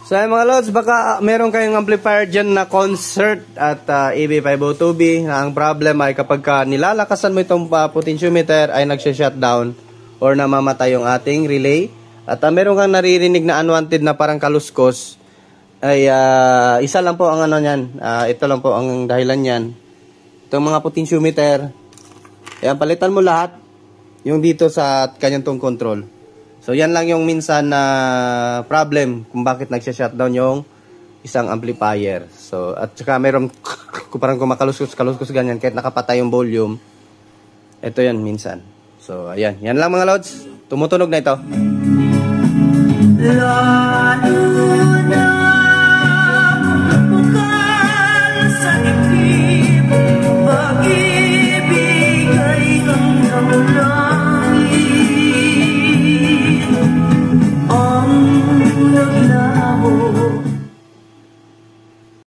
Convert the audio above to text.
So mga lods, baka meron kayong amplifier dyan na concert at EB502B na ang problem ay kapag nilalakasan mo itong potentiometer ay nagsha-shutdown or namamatay yung ating relay. At meron kang naririnig na unwanted na parang kaluskos ay isa lang po ang ano niyan. Ito lang po ang dahilan niyan. Itong mga potentiometer, ayan, palitan mo lahat yung dito sa kanyang tong control. So yan lang yung minsan na problem kung bakit nagsha-shutdown yung isang amplifier. So at saka mayroong parang kumakaluskos ganyan kahit nakapatay yung volume. Ito yan minsan. So ayan, yan lang mga lods. Tumutunog na ito.